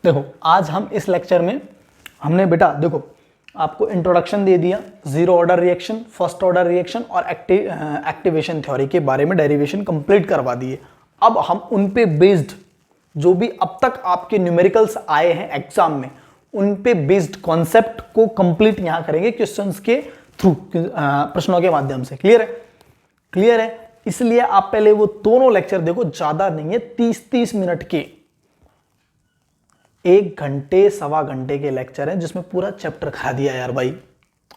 देखो आज हम इस लेक्चर में हमने बेटा देखो आपको इंट्रोडक्शन दे दिया, zero order reaction, first order reaction और एक्टिवेशन थ्योरी के बारे में डेरिवेशन कंप्लीट करवा दिए। अब हम उन पे बेस्ड जो भी अब तक आपके न्यूमेरिकल्स आए हैं एग्जाम में, उन पे बेस्ड कॉन्सेप्ट को कंप्लीट यहां करेंगे क्वेश्चंस के थ्रू, प्रश्नों के माध्यम से। क्लियर है? क्लियर है? इसलिए आप पहले वो दोनों लेक्चर देखो, ज्यादा नहीं है, 30-30 मिनट के, 1 घंटे सवा घंटे के लेक्चर हैं जिसमें पूरा चैप्टर खा दिया यार भाई।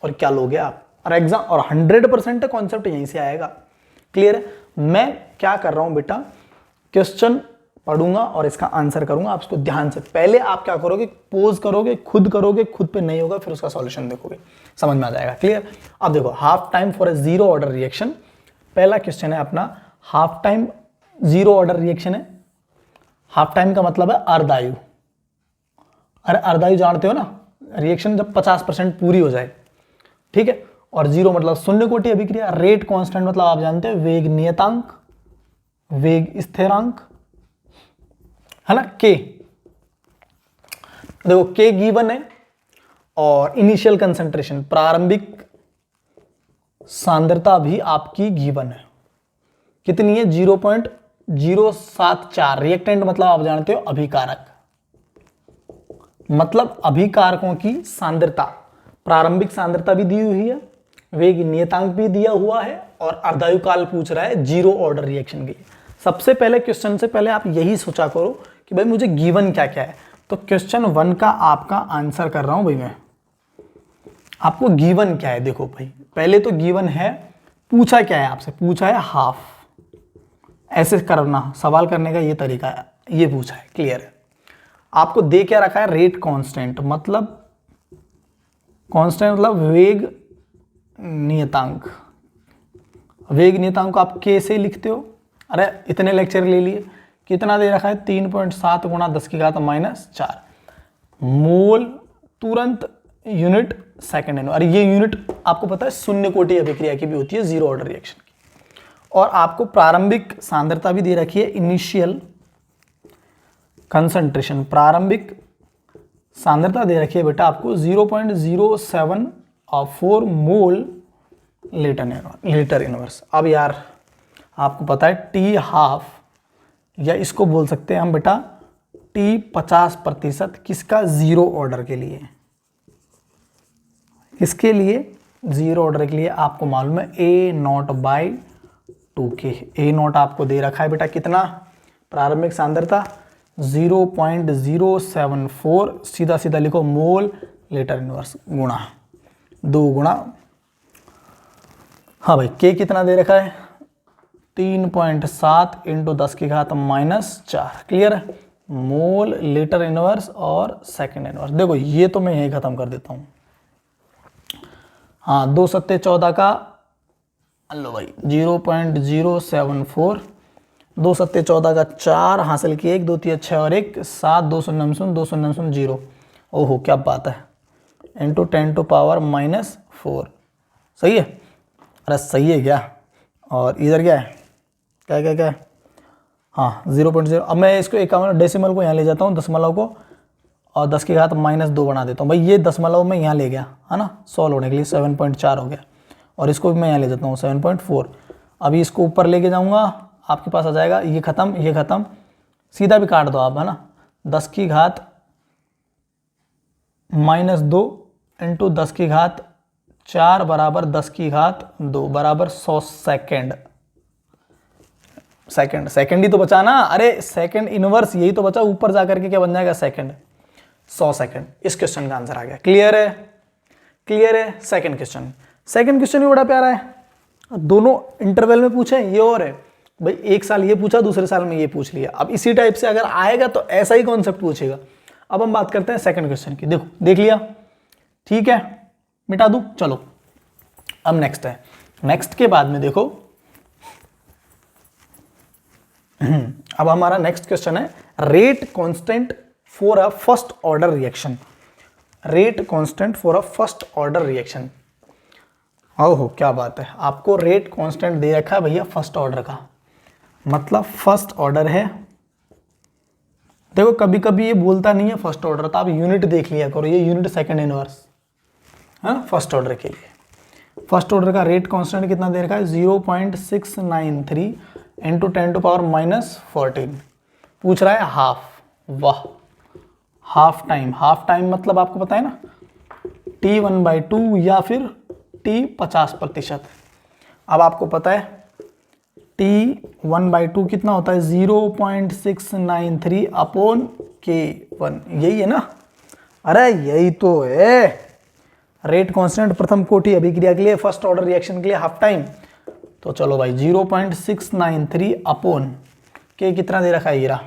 और क्या लोगे आप, और एग्जाम और 100% कॉन्सेप्ट यहीं से आएगा। क्लियर है? मैं क्या कर रहा हूं बेटा, क्वेश्चन पढ़ूंगा और इसका आंसर करूंगा, आप इसको ध्यान से, पहले आप क्या करोगे, पोज करोगे, खुद पे नहीं होगा, फिर उसका सॉल्यूशन देखोगे, समझ में आ जाएगा। क्लियर? अब देखो half time for a zero order reaction, पहला क्वेश्चन है अपना, half time zero order reaction है। हाफ टाइम का मतलब है अर्धायु। अरे अर्धायु जानते हो ना, रिएक्शन जब 50% पूरी हो जाए, ठीक है। और जीरो मतलब शून्य कोटि अभिक्रिया। रेट कांस्टेंट मतलब आप जानते हो वेग नियतांक, वेग स्थिरांक, है ना, के। देखो के गिवन है और इनिशियल कंसंट्रेशन, प्रारंभिक सांद्रता भी आपकी गिवन है। कितनी है? 0.074। रिएक्टेंट मतलब आप जानते हो अभिकारक, मतलब अभिकारकों की सांद्रता, प्रारंभिक सांद्रता भी दी हुई है, वेग नियतांक भी दिया हुआ है, और अर्धायु काल पूछ रहा है जीरो ऑर्डर रिएक्शन के लिए। सबसे पहले क्वेश्चन से पहले आप यही सोचा करो कि भाई मुझे गिवन क्या क्या है। तो क्वेश्चन 1 का आपका आंसर कर रहा हूं भाई मैं। आपको गिवन क्या है देखो भाई, पहले तो गिवन है, पूछा क्या है आपसे, पूछा है हाफ। ऐसे करना, सवाल करने का ये तरीका है, ये पूछा है। क्लियर है? आपको दे क्या रखा है, रेट कांस्टेंट मतलब वेग नियतांक। वेग नियतांक को आप कैसे लिखते हो? अरे इतने लेक्चर ले लिए, कितना दे रखा है, 3.7 गुणा 10⁻⁴ मोल तुरंत यूनिट सेकेंड। अरे ये यूनिट आपको पता है शून्य कोटि अभिक्रिया की भी होती है, जीरो ऑर्डर रिएक्शन की। और आपको प्रारंभिक सांद्रता भी दे रखी है, इनिशियल कंसंट्रेशन, प्रारंभिक सांद्रता दे रखी है बेटा आपको 0.074 मोल लीटर इनवर्स। अब यार आपको पता है टी हाफ, या इसको बोल सकते हैं हम बेटा टी 50%, किसका? जीरो ऑर्डर के लिए। किसके लिए? जीरो ऑर्डर के लिए। आपको मालूम है A0/2K। A0 आपको दे रखा है बेटा कितना, प्रारंभिक सांद्रता 0.074, सीधा सीधा लिखो मोल लीटर इनवर्स, गुणा 2 गुणा, हाँ भाई K कितना दे रखा है, 3.7 × 10⁻⁴। क्लियर है? मोल लीटर इनवर्स और सेकंड इनवर्स। देखो ये तो मैं यही खत्म कर देता हूं। हाँ 2 सत्ते 14 का, लो भाई 0.074, 2 सत्ते 14 का 4 हासिल किए, 1 2 3 6 और 1 7, 2 शून्य 2 शून्य 0। ओहो क्या बात है, इंटू 10⁻⁻⁴। सही है? अरे सही है क्या? और इधर क्या है, क्या क्या क्या, हाँ 0.0। अब मैं इसको 51 डेसिमल को यहाँ ले जाता हूँ, दशमलव को, और 10⁻⁻² बना देता हूँ। भाई ये दशमलव में यहाँ ले गया है ना, सॉल्व होने के लिए 7.4 हो गया, और इसको भी मैं यहाँ ले जाता हूँ 7.4। अभी इसको ऊपर लेके जाऊँगा, आपके पास आ जाएगा, ये खत्म, ये खत्म, सीधा भी काट दो आप, है ना, 10⁻⁻² इंटू 10⁻⁴ बराबर 10⁻² बराबर 100 सेकेंड। सेकेंड ही तो बचा ना, अरे सेकेंड इनवर्स यही तो बचा, ऊपर जाकर के क्या बन जाएगा, सेकेंड, 100 सेकेंड। इस क्वेश्चन का आंसर आ गया। क्लियर है? क्लियर है? सेकेंड क्वेश्चन भी बड़ा प्यारा है, दोनों इंटरवल में पूछे, ये और है भाई, एक साल ये पूछा, दूसरे साल में ये पूछ लिया। अब इसी टाइप से अगर आएगा तो ऐसा ही कॉन्सेप्ट पूछेगा। अब हम बात करते हैं सेकंड क्वेश्चन की। देखो देख लिया, ठीक है, मिटा दूं, चलो अब नेक्स्ट है। नेक्स्ट के बाद में देखो अब हमारा नेक्स्ट क्वेश्चन है rate constant for a first order reaction. Rate constant for a first order reaction. ओहो क्या बात है, आपको रेट कांस्टेंट दे रखा है भैया फर्स्ट ऑर्डर का, मतलब फर्स्ट ऑर्डर है देखो कभी कभी ये बोलता नहीं है फर्स्ट ऑर्डर, तो आप यूनिट देख लिया करो, ये यूनिट सेकंड इनवर्स है ना फर्स्ट ऑर्डर के लिए। फर्स्ट ऑर्डर का रेट कांस्टेंट कितना दे रखा है 0.693 इंटू 10⁻⁻14, पूछ रहा है हाफ। वाह, हाफ टाइम, हाफ टाइम मतलब आपको पता है ना T1/2 या फिर T 50%। अब आपको पता है T1/2 कितना होता है 0.693 अपॉन K1, यही है ना? अरे यही तो है रेट कांस्टेंट प्रथम कोटि अभिक्रिया के लिए, फर्स्ट ऑर्डर रिएक्शन के लिए हाफ टाइम। तो चलो भाई 0.693 अपॉन के कितना दे रखा है, ये रहा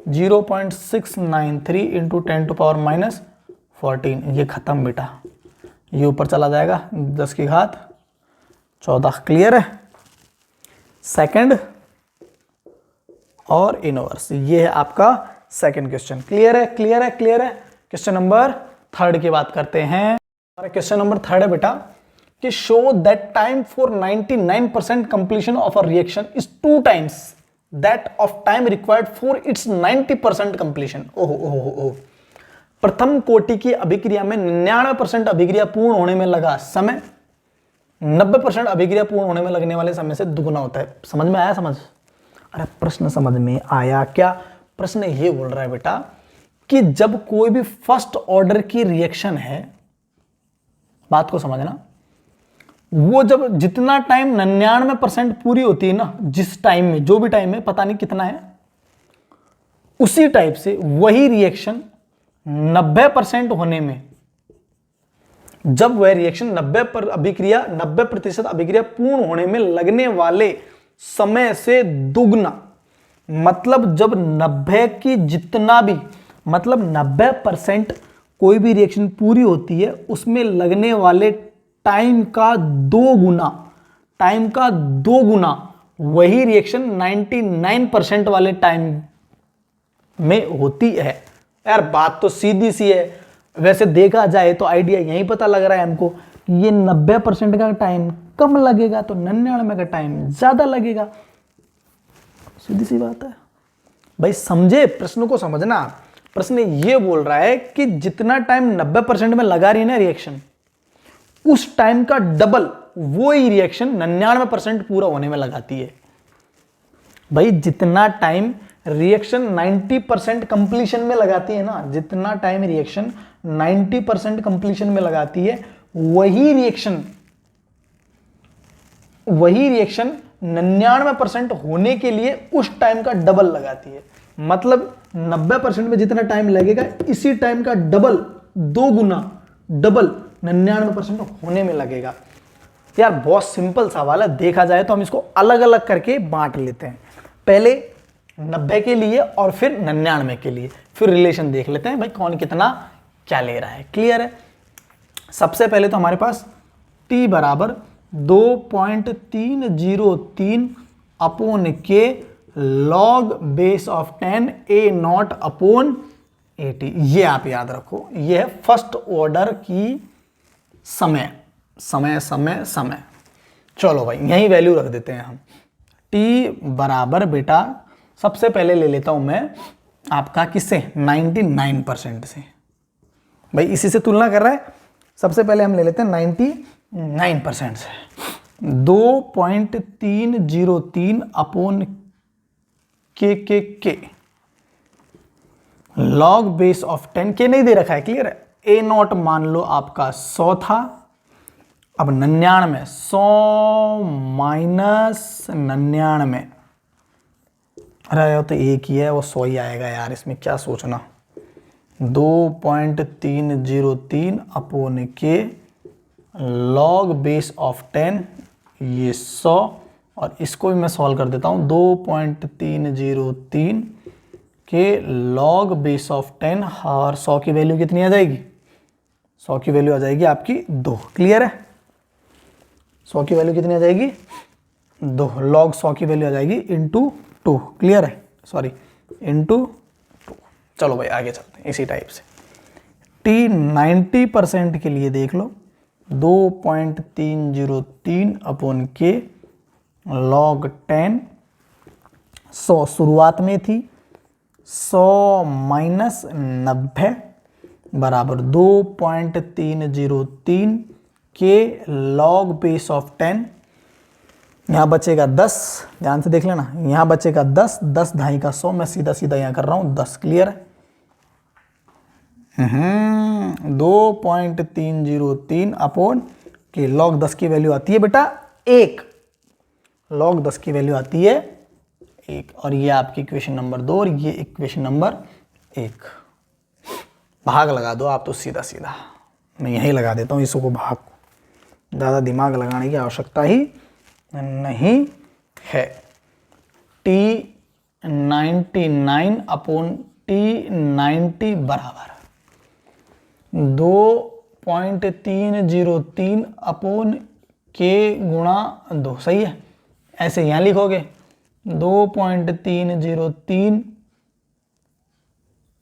0.693 इंटू 10⁻⁻14, ये खत्म बेटा, ये ऊपर चला जाएगा 10 की घात 14। क्लियर है? सेकंड और इनवर्स, ये है आपका सेकंड क्वेश्चन। क्लियर है? क्लियर है? क्लियर है? क्वेश्चन नंबर थर्ड की बात करते हैं। क्वेश्चन नंबर थर्ड है बेटा कि show that time for 99% completion of a reaction is 2 times that of time required for its 90% completion. ओहो ओहो ओहो, प्रथम कोटि की अभिक्रिया में 99% अभिक्रिया पूर्ण होने में लगा समय 90% अभिक्रिया पूर्ण होने में लगने वाले समय से दुगुना होता है। समझ में आया? समझ? अरे प्रश्न समझ में आया क्या? प्रश्न ये बोल रहा है बेटा कि जब कोई भी फर्स्ट ऑर्डर की रिएक्शन है, बात को समझना, वो जब जितना टाइम 99% पूरी होती है ना, जिस टाइम में, जो भी टाइम में, पता नहीं कितना है, उसी टाइप से वही रिएक्शन 90% होने में, जब वह रिएक्शन 90% अभिक्रिया पूर्ण होने में लगने वाले समय से दुगना, मतलब जब 90 की जितना भी, मतलब 90% कोई भी रिएक्शन पूरी होती है उसमें लगने वाले टाइम का 2 गुना, टाइम का 2 गुना वही रिएक्शन 99% वाले टाइम में होती है। यार बात तो सीधी सी है, वैसे देखा जाए तो आइडिया यहीं पता लग रहा है हमको कि ये 90% का टाइम कम लगेगा तो 99 का टाइम ज्यादा लगेगा। सीधी सी बात है भाई, समझे? प्रश्न को समझना। प्रश्न ये बोल रहा है कि जितना टाइम 90% में लगा रही है ना रिएक्शन, उस टाइम का डबल वो ही रिएक्शन 99% पूरा होने में लगाती है। भाई जितना टाइम रिएक्शन 90% कंप्लीशन में लगाती है ना, जितना टाइम रिएक्शन 90% कंप्लीशन में लगाती है, वही रिएक्शन 99% होने के लिए उस टाइम का डबल लगाती है। मतलब 90% में जितना टाइम लगेगा, इसी टाइम का डबल, 2 गुना डबल 99% होने में लगेगा। यार बहुत सिंपल सवाल है, देखा जाए तो हम इसको अलग अलग करके बांट लेते हैं। पहले 90 के लिए और फिर 99 के लिए, फिर रिलेशन देख लेते हैं भाई कौन कितना क्या ले रहा है। क्लियर है? सबसे पहले तो हमारे पास t बराबर 2.303 अपॉन के log base of 10 a0 upon 80, ये आप याद रखो, ये है फर्स्ट ऑर्डर की समय। चलो भाई यही वैल्यू रख देते हैं हम। t बराबर बेटा सबसे पहले ले लेता हूं मैं आपका किससे, 99% से। भाई इसी से तुलना कर रहा है, सबसे पहले हम ले लेते हैं 99% से। 2.303 अपॉन के लॉग बेस ऑफ 10, के नहीं दे रखा है, क्लियर है? a0 मान लो आपका 100 था, अब 99, 100 माइनस 99, अरे तो एक ही है, वो 100 ही आएगा यार, इसमें क्या सोचना। 2.303 अपॉन के लॉग बेस ऑफ 10, ये 100, और इसको भी मैं सॉल्व कर देता हूँ। 2.303 के लॉग बेस ऑफ 10, और 100 की वैल्यू कितनी आ जाएगी? 100 की वैल्यू आ जाएगी आपकी 2। क्लियर है? 100 की वैल्यू कितनी आ जाएगी? 2। लॉग 100 की वैल्यू आ जाएगी इंटू 2। क्लियर है? Sorry, into 2। चलो भाई आगे चलते हैं इसी टाइप से। t 90% के लिए देख लो, 2.303 अपॉन के लॉग 10, 100 शुरुआत में थी, 100 माइनस 90 बराबर 2.303 के लॉग बेस ऑफ 10। यहाँ बचेगा 10, ध्यान से देख लेना, यहाँ बचेगा 10, 10 ढाई का 100, मैं सीधा सीधा यहाँ कर रहा हूँ 10। क्लियर है? 2.303 अपॉन के लॉग 10 की वैल्यू आती है बेटा 1, लॉग 10 की वैल्यू आती है 1। और ये आपकी इक्वेशन नंबर 2 और ये इक्वेशन नंबर 1। भाग लगा दो आप तो सीधा सीधा, मैं यही लगा देता हूँ इसको भाग को, ज़्यादा दिमाग लगाने की आवश्यकता ही नहीं है। T99 अपॉन T90 बराबर 2.303 अपॉन के गुणा 2। सही है? ऐसे यहाँ लिखोगे 2.303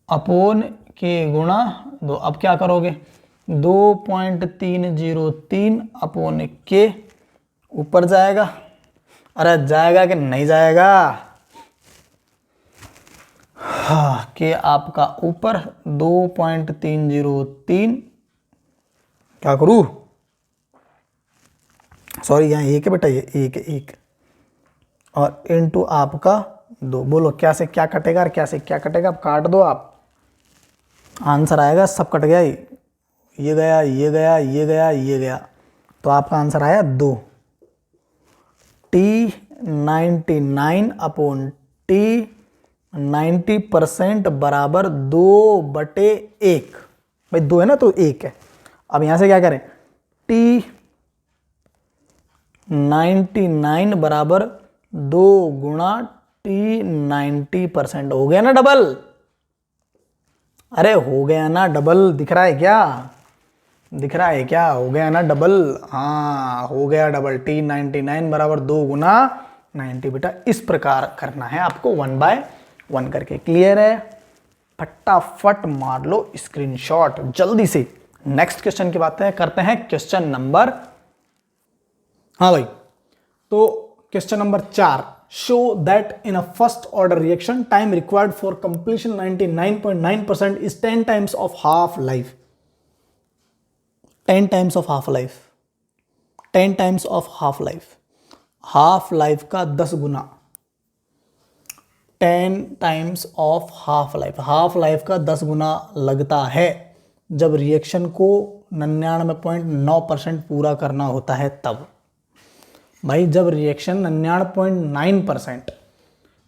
अपोन के गुणा 2। अब क्या करोगे? 2.303 अपोन के ऊपर जाएगा, अरे जाएगा कि नहीं जाएगा? हाँ, के आपका ऊपर 2.303 क्या करूँ, सॉरी यहाँ एक है बेटा, ये एक और इनटू आपका 2। बोलो क्या से क्या कटेगा और क्या से क्या कटेगा? अब काट दो आप, आंसर आएगा सब कट गया, ये गया ये गया ये गया ये गया, तो आपका आंसर आया 2। T99 अपॉन T90% बराबर 2/1। भाई 2 है ना तो 1 है। अब यहां से क्या करें? T99 बराबर 2 गुणा T90% हो गया ना डबल? अरे हो गया ना डबल, दिख रहा है क्या? दिख रहा है क्या? हो गया ना डबल? हाँ हो गया डबल। T99 बराबर 2 गुना 90। बेटा इस प्रकार करना है आपको 1/1 करके। क्लियर है? फटाफट मार लो स्क्रीनशॉट जल्दी से। नेक्स्ट क्वेश्चन की बातें करते हैं, क्वेश्चन नंबर, हाँ भाई, तो question number 4, show that in a first order reaction time required for completion 99.9% is 10 times of half life. 10 times of half life, 10 times of half life, half life का 10 गुना, 10 times of half life, half life का 10 गुना लगता है जब reaction को 99.9% पूरा करना होता है तब। भाई जब रिएक्शन 99.9%,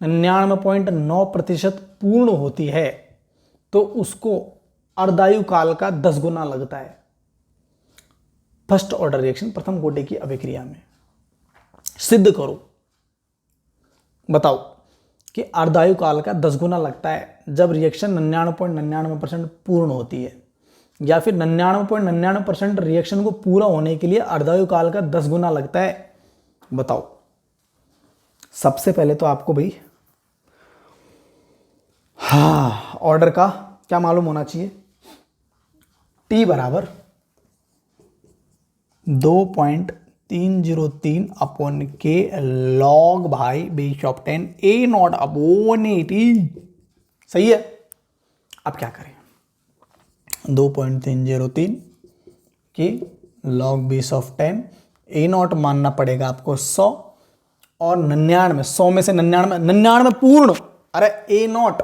99.9% पूर्ण होती है तो उसको अर्धायु काल का 10 गुना लगता है। फर्स्ट ऑर्डर रिएक्शन, प्रथम कोटि की अभिक्रिया में सिद्ध करो, बताओ कि अर्धायु काल का 10 गुना लगता है जब रिएक्शन 99.99% पूर्ण होती है, या फिर 99.99% रिएक्शन को पूरा होने के लिए अर्धायु काल का 10 गुना लगता है। बताओ। सबसे पहले तो आपको भाई हाँ ऑर्डर का क्या मालूम होना चाहिए? T बराबर 2.303 अपॉन के लॉग भाई base of 10 A not upon 80। सही है? अब क्या करें? 2.303 के log base of 10 A not मानना पड़ेगा आपको 100 और 99, 100 में से 99 पूर्ण। अरे A नॉट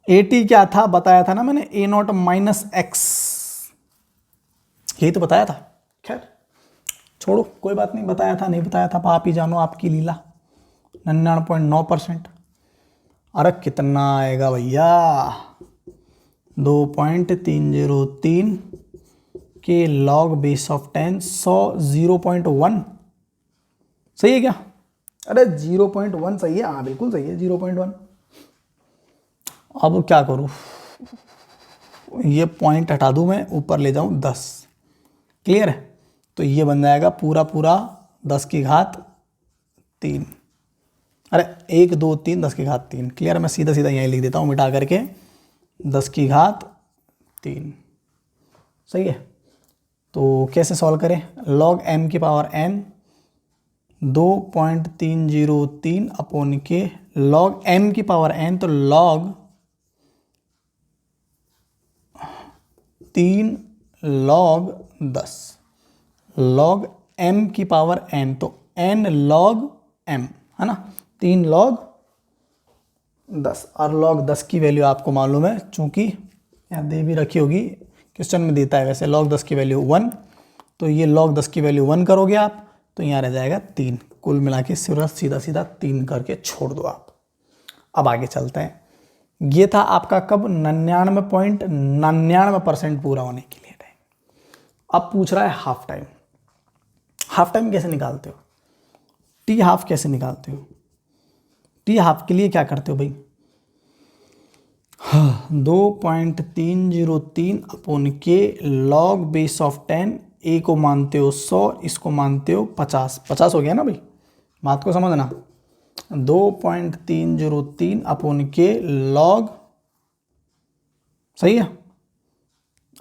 80 क्या था बताया था ना मैंने, A नॉट माइनस एक्स, यही तो बताया था। खैर छोड़ो कोई बात नहीं, बताया था नहीं बताया था आप ही जानो, आपकी लीला। 99.9%, अरे कितना आएगा भैया? 2.303 के लॉग बेस ऑफ 10, 100 0.1। सही है क्या? अरे 0.1 सही है, हाँ बिल्कुल सही है 0.1। अब क्या करूँ? ये पॉइंट हटा दूँ मैं, ऊपर ले जाऊँ 10। क्लियर है? तो ये बन जाएगा पूरा पूरा 10 की घात 3। अरे 1 2 3 10 की घात 3। क्लियर है? मैं सीधा सीधा यहीं लिख देता हूँ मिटा करके 10 की घात 3। सही है? तो कैसे सॉल्व करें? log m की पावर n 2.303 अपॉन के लॉग m की पावर n, तो लॉग 3 log 10 log m की पावर n, तो n log m है ना, 3 log 10। और log 10 की वैल्यू आपको मालूम है, चूंकि यहाँ दे भी रखी होगी, क्वेश्चन में देता है वैसे log 10 की वैल्यू 1, तो ये log 10 की वैल्यू 1 करोगे आप तो यहाँ रह जाएगा 3। कुल मिला के सीधा सीधा 3 करके छोड़ दो आप। अब आगे चलते हैं। ये था आपका कब 99.99% पूरा होने के लिए टाइम। अब पूछ रहा है हाफ टाइम। हाफ टाइम कैसे निकालते हो, टी हाफ कैसे निकालते हो? टी हाफ के लिए क्या करते हो भाई, 2.303 अपॉन के लॉग बेस ऑफ 10, ए को मानते हो 100, इसको मानते हो 50। 50 हो गया ना भाई, बात को समझना। 2.303 अपॉन के लॉग, सही है,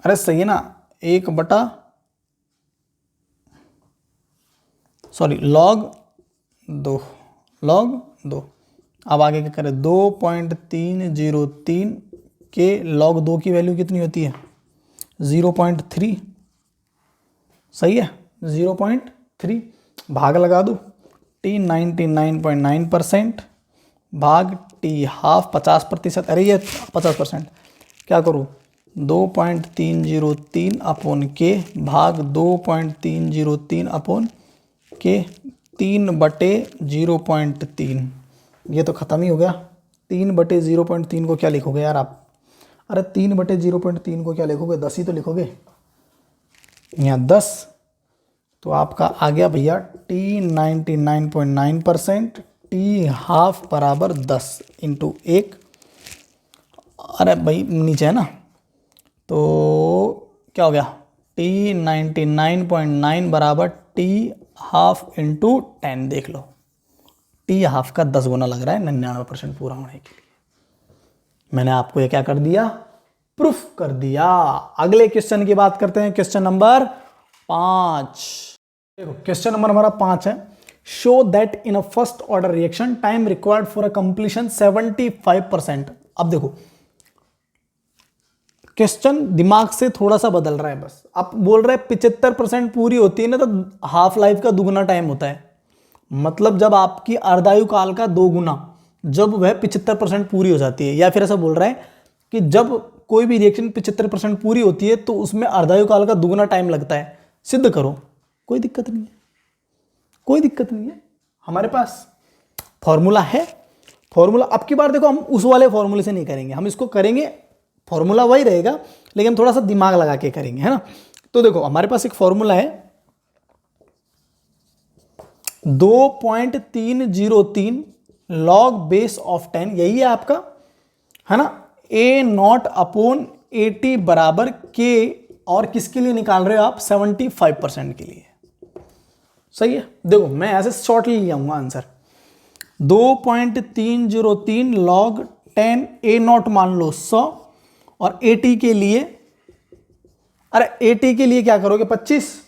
अरे सही है ना, 1/, सॉरी लॉग 2, लॉग 2। अब आगे क्या करें, 2.303 के लॉग 2 की वैल्यू कितनी होती है, 0.3, सही है, 0.3। भाग लगा दूँ, टी 99.9% भाग टी हाफ 50%, अरे ये 50%, क्या करूँ, 2.303 अपॉन के भाग 2.303 अपॉन के 3/0.3, ये तो ख़त्म ही हो गया। 3/0.3 को क्या लिखोगे यार आप, अरे 3/0.3 को क्या लिखोगे, 10 ही तो लिखोगे, यहाँ 10, तो आपका आ गया भैया टी 99.9%, टी हाफ बराबर 10 इंटू 1, अरे भाई नीचे है ना, तो क्या हो गया, टी 99.9 बराबर टी हाफ इंटू 10, देख लो टी हाफ का 10 गुना लग रहा है 99% पूरा होने के लिए। मैंने आपको ये क्या कर दिया, प्रूफ कर दिया। अगले क्वेश्चन की बात करते हैं, क्वेश्चन नंबर 5। देखो क्वेश्चन नंबर हमारा 5 है, show that in a first order reaction time required for a completion 75%। अब देखो क्वेश्चन दिमाग से थोड़ा सा बदल रहा है, बस आप बोल रहे हैं 75% पूरी होती है ना, तो हाफ लाइफ का दुगना टाइम होता है, मतलब जब आपकी अर्धायु काल का 2 गुना, जब वह 75% पूरी हो जाती है। या फिर ऐसा बोल रहा है कि जब कोई भी रिएक्शन 75% पूरी होती है तो उसमें अर्धायु काल का दुगना टाइम लगता है। सिद्ध करो, कोई दिक्कत नहीं है, कोई दिक्कत नहीं है, हमारे पास फॉर्मूला है। फॉर्मूला अब की बार देखो हम उस वाले फॉर्मूले से नहीं करेंगे, हम इसको करेंगे, फॉर्मूला वही रहेगा लेकिन थोड़ा सा दिमाग लगा के करेंगे, है ना। तो देखो हमारे पास एक फॉर्मूला है 2.303 लॉग बेस ऑफ 10, यही है आपका, है ना, A0 अपॉन 80 बराबर के, और किसके लिए निकाल रहे हो आप, 75% के लिए, सही है। देखो मैं ऐसे शॉर्टली ले आऊंगा आंसर, 2.303 लॉग 10, A0 मान लो 100, और 80 के लिए, अरे 80 के लिए क्या करोगे 25,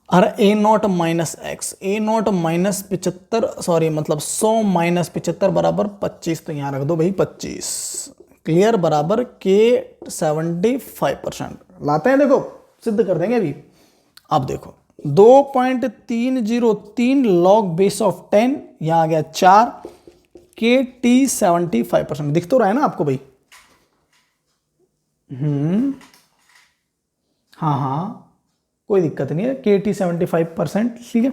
अरे A0 minus x, A0 minus 75, sorry मतलब 100 माइनस 75 बराबर 25, तो यहां रख दो भाई 25, क्लियर, बराबर के 75% लाते हैं। देखो सिद्ध कर देंगे अभी। अब देखो 2.303 लॉग बेस ऑफ 10, यहां आ गया 4 के टी 75%, दिख तो रहा है ना आपको भाई, हाँ हाँ कोई दिक्कत नहीं है, के टी 75%, ठीक है।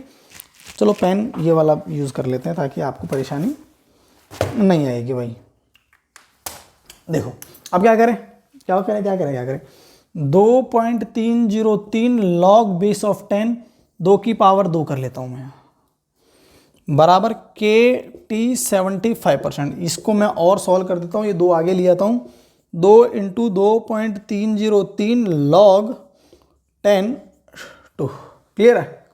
चलो पेन ये वाला यूज़ कर लेते हैं ताकि आपको परेशानी नहीं आएगी भाई। देखो अब क्या करें, क्या करें क्या करें क्या करें, 2.303 लॉग बेस ऑफ 10, 2 की पावर 2 कर लेता हूँ मैं, बराबर के टी 75%। इसको मैं और सॉल्व कर देता हूँ, ये 2 आगे ले आता हूँ, 2 इंटू 2.303 लॉग 10 2, क्लियर है,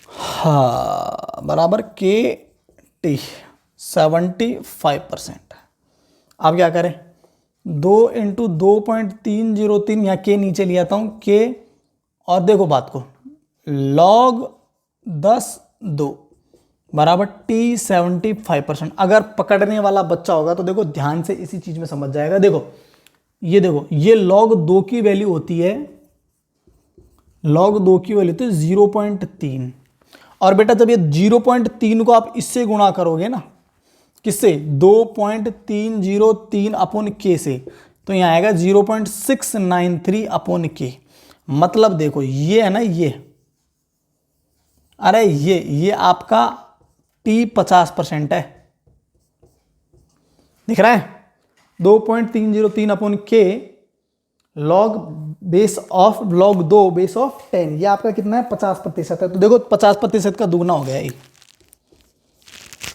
हाँ, बराबर के टी 75%। अब क्या करें, 2 इंटू 2.303, यहाँ के नीचे ले आता हूँ के, और देखो बात को log 10(2) बराबर t 75%। अगर पकड़ने वाला बच्चा होगा तो देखो ध्यान से इसी चीज में समझ जाएगा। देखो ये log 2 की वैल्यू होती है, log 2 की वैल्यू तो 0.3। और बेटा जब ये 0.3 को आप इससे गुणा करोगे ना, किससे, 2.303 अपॉन के से, तो यहां आएगा 0.693 अपॉन के। मतलब देखो ये है ना, ये अरे ये आपका t 50% है, दिख रहा है, 2.303 अपॉन के log base of log 2 base of 10, ये आपका कितना है, 50% है। तो देखो 50% का दुगना हो गया ये,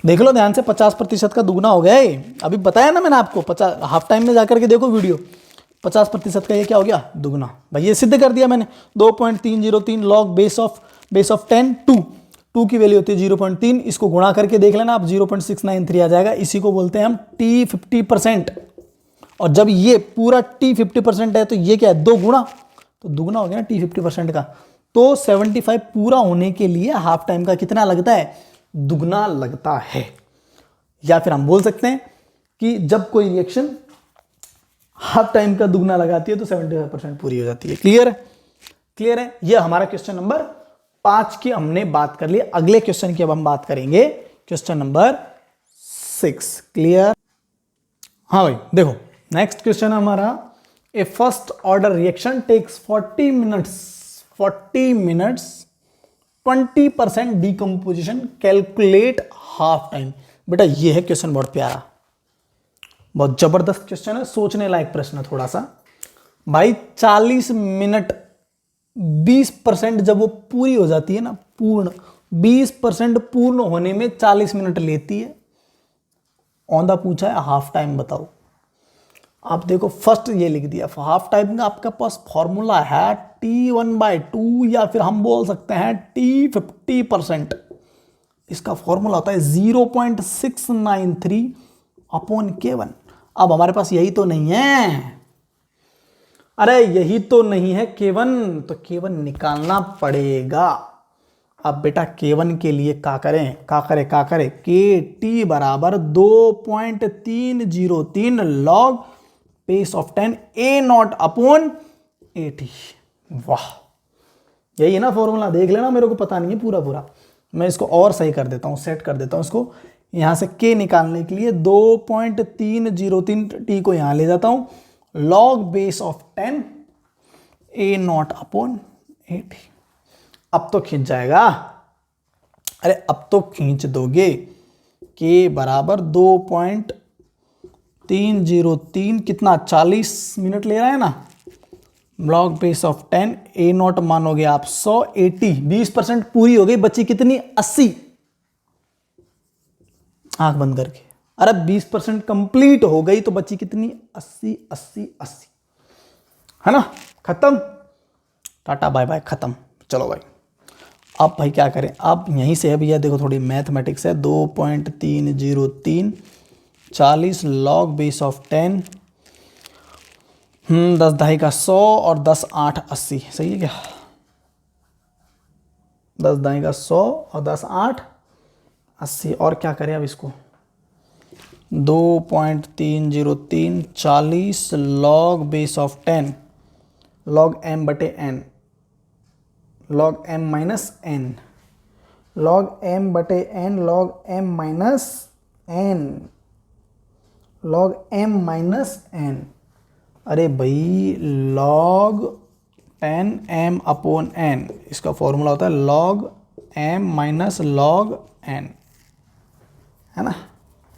देख लो ध्यान से, 50% का दुगना हो गया ये। अभी बताया ना मैंने आपको, 50 हाफ टाइम में जाकर के देखो वीडियो, 50% का ये क्या हो गया, दुगना। भाई ये सिद्ध कर दिया मैंने। 2.303 लॉग बेस ऑफ 10 2 की वैल्यू होती है 0.3, इसको गुणा करके देख लेना आप, 0.693 आ जाएगा। इसी को बोलते हैं हम t 50%। और जब ये पूरा t 50% है तो ये क्या है, 2 गुणा, तो दुगना हो गया ना t 50% का। तो 75 पूरा होने के लिए हाफ टाइम का कितना लगता है, दुगना लगता है। या फिर हम बोल सकते हैं कि जब कोई रिएक्शन हाफ टाइम का दुगना लगाती है तो 75% पूरी हो जाती है। क्लियर है, क्लियर है। यह हमारा क्वेश्चन नंबर 5 की हमने बात कर ली। अगले क्वेश्चन की अब हम बात करेंगे, क्वेश्चन नंबर 6। क्लियर। हाँ भाई देखो, नेक्स्ट क्वेश्चन हमारा, a first order reaction takes 40 minutes 20% decomposition, calculate half time. बेटा ये है क्वेश्चन, बहुत प्यारा, बहुत जबरदस्त क्वेश्चन है, सोचने लायक प्रश्न है थोड़ा सा। भाई 40 मिनट 20% जब वो पूरी हो जाती है ना, पूर्ण 20% पूर्ण होने में 40 मिनट लेती है। औंधा पूछा है हाफ टाइम बताओ। आप देखो फर्स्ट ये लिख दिया, हाफ टाइम का आपके पास फॉर्मूला है T1/2, या फिर हम बोल सकते हैं T 50%। इसका फॉर्मूला होता है 0.693 अपॉन K1। अब हमारे पास यही तो नहीं है, अरे यही तो नहीं है K1, तो K1 निकालना पड़ेगा। अब बेटा K1 के लिए क्या करें, KT बराबर 2.303 log base of 10 A0 upon 80। वाह, यही है ना फॉर्मूला, देख लेना, मेरे को पता नहीं है पूरा। मैं इसको और सही कर देता हूँ, सेट कर देता हूँ इसको। यहाँ से K निकालने के लिए 2.303 T को यहाँ ले जाता हूँ, log base of 10 A0 upon 80। अब तो खींच जाएगा, अरे अब तो खींच दोगे। K बराबर 2.303 कितना, 40 मिनट ले रहा है ना, लॉग बेस ऑफ 10 A0 मानोगे आप 100, 80 20% पूरी हो गई, बची कितनी, 80। आंख बंद करके, अरे 20% कंप्लीट हो गई तो बची कितनी, 80 80 80, है ना, खत्म, टाटा बाय बाय, खत्म। चलो भाई अब भाई क्या करें, अब यहीं से है भैया, देखो थोड़ी मैथमेटिक्स है। 2.303 40 लॉग बेस ऑफ 10, 10 दहाई का 100 और 10 8 80, सही है क्या, 10 दहाई का 100 और 10 8 80। और क्या करें अब इसको, 2.303 40 log base of 10 log m बटे n, log m minus n, log m बटे n, log m minus n, log m minus n। अरे भाई log 10m अपॉन n, इसका फॉर्मूला होता है log m minus log n, है ना।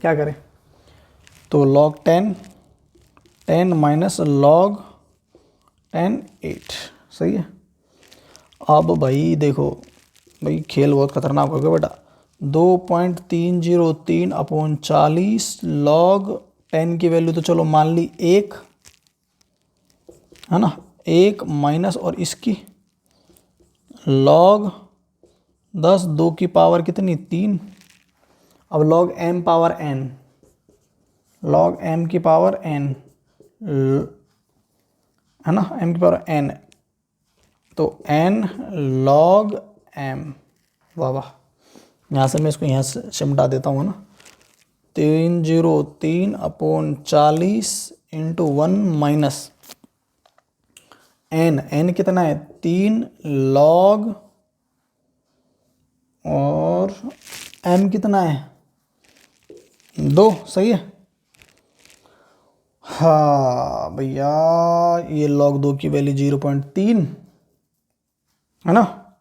क्या करें, तो log 10 माइनस log 10 8, सही है। अब भाई देखो भाई, खेल बहुत खतरनाक हो गया बेटा। 2.303 अपॉन 40 लॉग 10 की वैल्यू तो चलो मान ली 1, है ना, 1 माइनस और इसकी लॉग 10 2 की पावर कितनी, 3। अब log m power n, log m की पावर n, है ना, m की पावर n तो n log m, वाह वाह, यहाँ से मैं इसको यहाँ से सिमटा देता हूँ ना, 303/40 इंटू 1 माइनस n कितना है 3 log और m कितना है 2, सही है। हाँ भैया, ये log 2 की वैल्यू 0.3 है ना,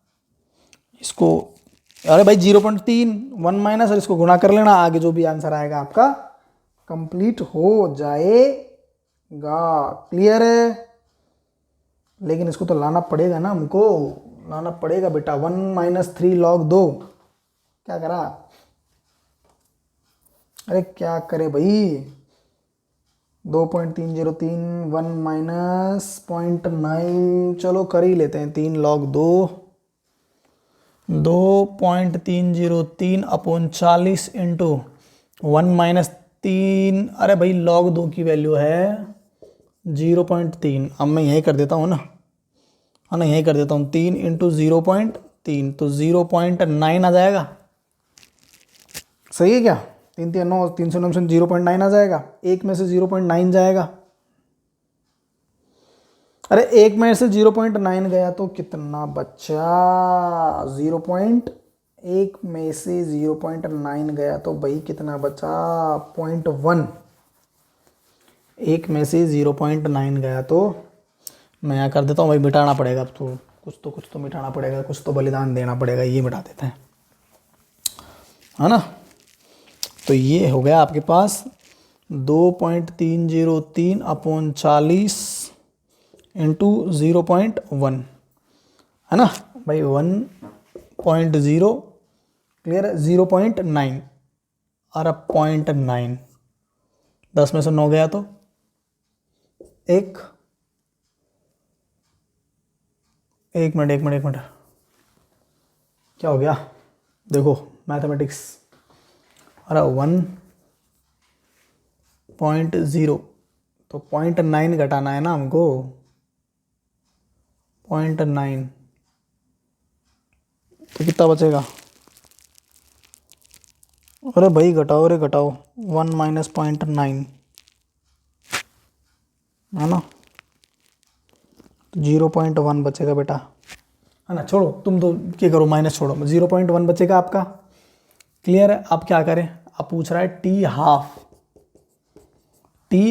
इसको अरे भाई 0.3 1 माइनस और इसको गुणा कर लेना, आगे जो भी आंसर आएगा आपका कंप्लीट हो जाएगा। क्लियर है, लेकिन इसको तो लाना पड़ेगा ना, हमको लाना पड़ेगा बेटा। 1 माइनस 3 log 2 क्या करा, अरे क्या करे भाई, 2.303 1 माइनस 0.9, चलो कर ही लेते हैं, 3 log 2 2.303/40 इंटू 1 माइनस 3, अरे भाई log 2 की वैल्यू है 0.3, अब मैं यही कर देता हूँ ना, है ना, यही कर देता हूँ, 3 इंटू 0.3 तो 0.9 आ जाएगा, सही है क्या, 3 3 9 309 से 0.9 आ जाएगा, एक में से 0.9 जाएगा, अरे एक में से 0.9 गया तो कितना बचा, 0.1 में से 0.9 गया तो भाई कितना बचा 0.1, एक में से 0.9 गया तो मैं यहाँ कर देता हूँ भाई, मिटाना पड़ेगा अब तो, कुछ तो मिटाना पड़ेगा, कुछ तो बलिदान देना पड़ेगा, ये मिटा देते हैं, है ना। तो ये हो गया आपके पास 2.303/40 इंटू 0.1, है ना भाई, 1.0, क्लियर है, 0.9 और अब 0.9, 10 में से 9 गया तो एक मिनट, क्या हो गया, देखो मैथमेटिक्स, अरे 1.0 तो 0.9 घटाना है ना हमको, 0.9 तो कितना बचेगा, अरे भाई घटाओ, 1 माइनस 0.9 है ना, 0.1 बचेगा बेटा, है ना, छोड़ो तुम तो क्या करो, माइनस छोड़ो, 0.1 बचेगा आपका, क्लियर है। अब क्या करें, अब पूछ रहा है टी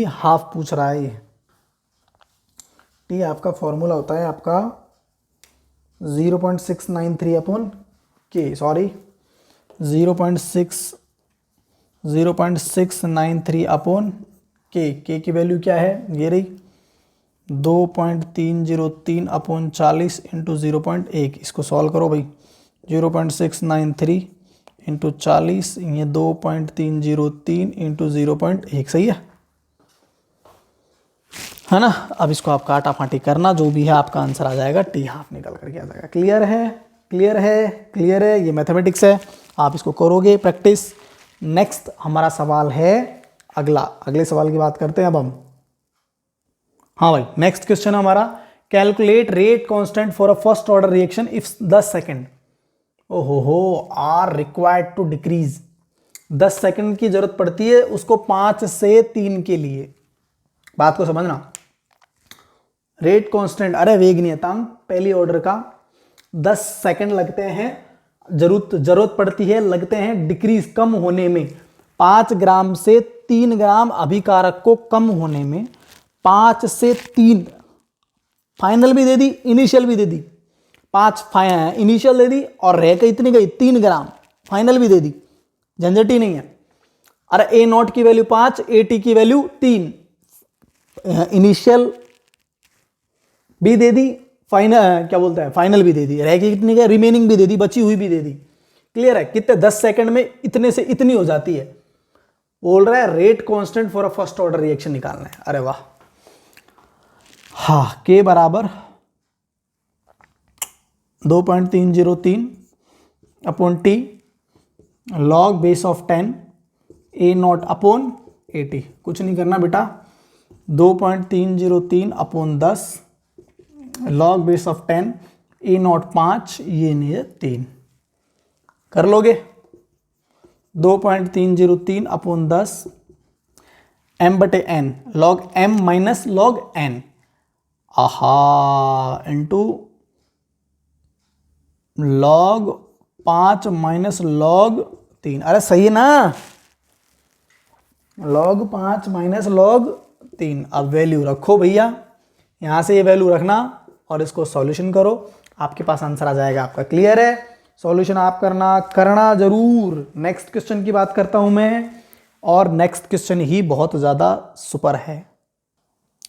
हाफ पूछ रहा है, ये टी हाफ का फॉर्मूला होता है आपका 0.693 सॉरी 0.693 के की वैल्यू क्या है, ये रही 2.303/40 इंटू 0.1, इसको सॉल्व करो भाई, 0.693 इंटू 40, ये 2.303 इंटू 0.1, सही है ना। अब इसको आप काटा फाटी करना, जो भी है आपका आंसर आ जाएगा, टी हाफ निकल करके आ जाएगा। क्लियर है, ये मैथमेटिक्स है, आप इसको करोगे प्रैक्टिस। नेक्स्ट हमारा सवाल है अगले सवाल की बात करते हैं अब हम। हाँ भाई, नेक्स्ट क्वेश्चन हमारा, calculate rate constant for a first order reaction if 10 second are required to decrease, 10 second की जरूरत पड़ती है उसको 5 से 3 के लिए। बात को समझना, रेट कांस्टेंट, अरे वेग नियतांक पहली ऑर्डर का 10 सेकेंड लगते हैं, जरूरत पड़ती है, लगते हैं डिक्रीज कम होने में, 5 ग्राम से 3 ग्राम अभिकारक को कम होने में, 5 से 3 फाइनल भी दे दी, इनिशियल भी दे दी, 5 इनिशियल दे दी और रह के इतनी गई 3 ग्राम, फाइनल भी दे दी, झंझट ही नहीं है। अरे ए नॉट की वैल्यू 5, ए टी की वैल्यू 3, इनिशियल भी दे दी, फाइनल क्या बोलता है, फाइनल भी दे दी, रह के कितनी गई, रिमेनिंग भी दे दी, बची हुई भी दे दी। क्लियर है, कितने 10 सेकंड में इतने से इतनी हो जाती है। बोल रहा है rate constant for a first order reaction निकालना है। अरे वाह, हाँ, के बराबर 2.303/T log base of 10 A not upon 80, कुछ नहीं करना बेटा, 2.303/10 log base of 10 A not 5, ये नहीं है 3, कर लोगे 2.303 अपॉन 10 m बटे n log m minus log n आहा इंटू log 5 माइनस log 3। अरे सही है ना, log 5 माइनस log 3। अब वैल्यू रखो भैया, यहां से ये वैल्यू रखना और इसको सॉल्यूशन करो, आपके पास आंसर आ जाएगा आपका। क्लियर है? सॉल्यूशन आप करना जरूर। नेक्स्ट क्वेश्चन की बात करता हूं मैं, और नेक्स्ट क्वेश्चन ही बहुत ज्यादा सुपर है।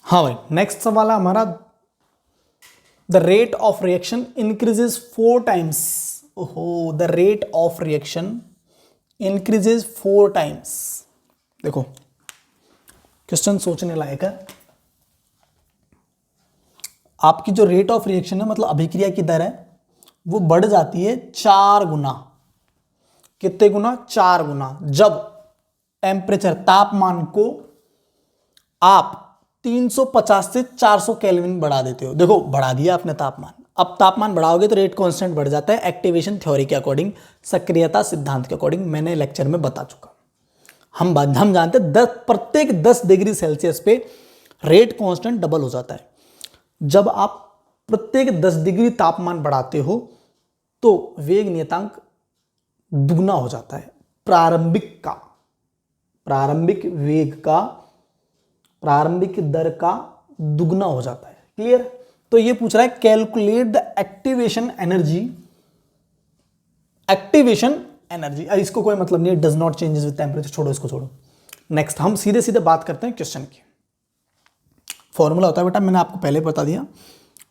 हाँ भाई, नेक्स्ट सवाल है हमारा, the rate of reaction increases 4 times. ओहो, the rate of reaction increases 4 times. देखो क्वेश्चन सोचने लायक है। आपकी जो रेट ऑफ रिएक्शन है, मतलब अभिक्रिया की दर है, वो बढ़ जाती है 4 गुना। कितने गुना? 4 गुना। जब टेम्परेचर, तापमान को आप 350 से 400 केल्विन बढ़ा देते हो। देखो बढ़ा दिया आपने तापमान, अब तापमान बढ़ाओगे तो रेट कांस्टेंट बढ़ जाता है, एक्टिवेशन थ्योरी के अकॉर्डिंग, सक्रियता सिद्धांत के अकॉर्डिंग, मैंने लेक्चर में बता चुका। हम जानते हैं प्रत्येक 10 डिग्री सेल्सियस पे रेट कांस्टेंट डबल हो जाता है। जब आप प्रत्येक 10 डिग्री तापमान बढ़ाते हो तो वेग नियतांक दुगना हो जाता है। प्रारंभिक वेग का, प्रारंभिक दर का दुगना हो जाता है। क्लियर? तो ये पूछ रहा है कैलकुलेट द एक्टिवेशन एनर्जी। इसको कोई मतलब नहीं है, does not changes with temperature, छोड़ो इसको, छोड़ो। नेक्स्ट हम सीधे सीधे बात करते हैं क्वेश्चन की। फॉर्मूला होता है बेटा, मैंने आपको पहले बता दिया,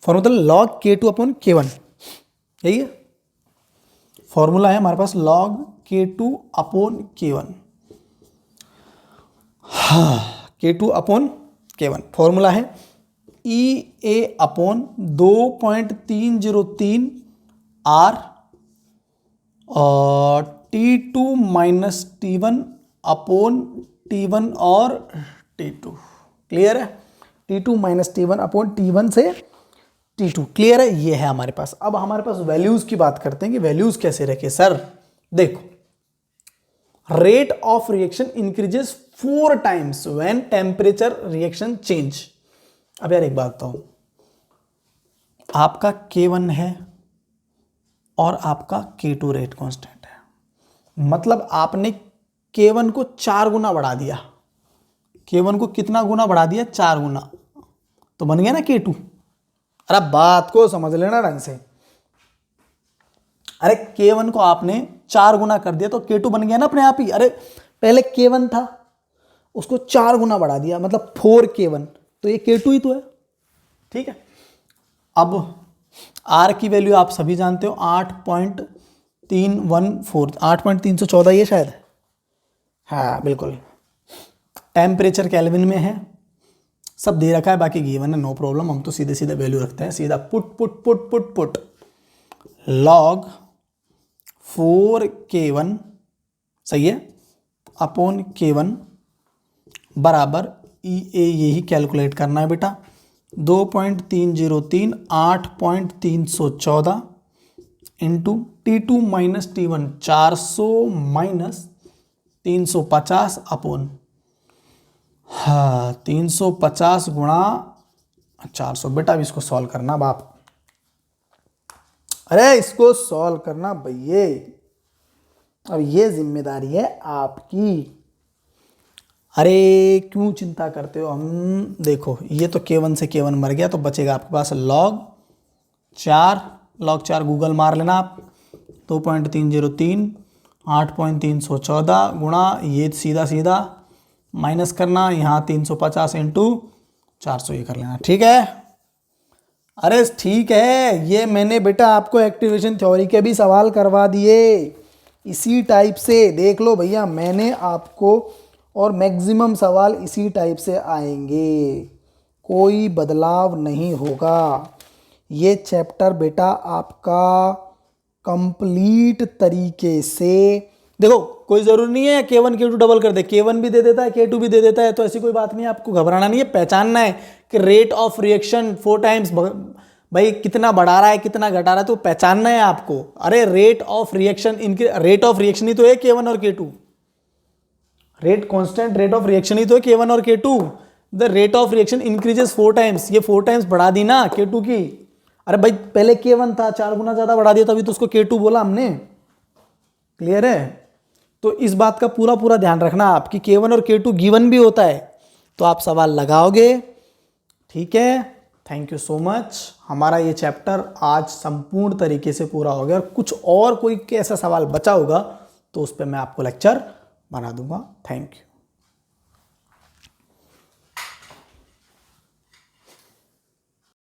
formula log K2 upon K1, यही है फॉर्मूला है हमारे पास, log K2 upon K1। K2 upon K1 formula है EA अपॉन 2.303 R और T2 minus T1 upon T1 और T2। क्लियर है? T2 minus T1 upon T1 से T2। क्लियर है? ये है हमारे पास। अब हमारे पास वैल्यूज की बात करते हैं कि वैल्यूज कैसे रखे। सर देखो, rate of reaction increases 4 times when temperature reaction change. अब यार एक बात बताओ, आपका K1 है और आपका K2 रेट कांस्टेंट है, मतलब आपने K1 को 4 गुना बढ़ा दिया। K1 को कितना गुना बढ़ा दिया? 4 गुना, तो बन गया ना K2। अरे बात को समझ लेना ढंग से। अरे K1 को आपने 4 गुना कर दिया तो K2 बन गया ना अपने आप ही। अरे पहले K1 था, उसको 4 गुना बढ़ा दिया, मतलब 4K1, तो ये K2 ही तो है। ठीक है? अब R की वैल्यू आप सभी जानते हो, 8.314, 8.314 ये शायद। हाँ बिल्कुल, टेम्परेचर केल्विन में है, सब दे रखा है, बाकी गिवन है, नो प्रॉब्लम। हम तो सीधे सीधे वैल्यू रखते हैं, सीधा पुट log 4K1, सही है, अपॉन K1 बराबर EA, यही कैलकुलेट करना है बेटा, 2.303 8.314 into T2 minus T1 400 minus 350 upon 350 गुणा 400। बेटा अब इसको सॉल्व करना बाप, अरे इसको सॉल्व करना भैये, अब ये जिम्मेदारी है आपकी। अरे क्यों चिंता करते हो? हम देखो, ये तो K1 से K1 मर गया, तो बचेगा आपके पास log 4 गूगल मार लेना आप, 2.303 8.314 गुणा, ये सीधा सीधा माइनस करना, यहाँ 350 इंटू 400 ये कर लेना। ठीक है? अरे ठीक है, ये मैंने बेटा आपको एक्टिवेशन थ्योरी के भी सवाल करवा दिए इसी टाइप से। देख लो भैया, मैंने आपको, और मैक्सिमम सवाल इसी टाइप से आएंगे, कोई बदलाव नहीं होगा। ये चैप्टर बेटा आपका कंप्लीट तरीके से, देखो कोई ज़रूरी नहीं है K1 K2 डबल कर दे, K1 भी दे देता है K2 भी दे देता है, तो ऐसी कोई बात नहीं है, आपको घबराना नहीं है। पहचानना है कि रेट ऑफ रिएक्शन 4 टाइम्स भाई कितना बढ़ा रहा है कितना घटा रहा है तो पहचानना है आपको। अरे रेट ऑफ रिएक्शन ही तो है K1 और K2, rate constant rate of reaction ही तो है K1 और K2। The rate of reaction increases 4 times, ये 4 टाइम्स बढ़ा दी ना K2 की। अरे भाई पहले K1 था, 4 गुना ज्यादा बढ़ा दिया तभी तो उसको K2 बोला हमने। क्लियर है? तो इस बात का पूरा पूरा ध्यान रखना आप कि K1 और K2 गिवन भी होता है तो आप सवाल लगाओगे। ठीक है, थैंक यू सो मच। हमारा ये चैप्टर आज संपूर्ण तरीके से पूरा हो गया। और कुछ और कोई ऐसा सवाल बचा होगा तो उस पर मैं आपको लेक्चर बना दूंगा। Thank you.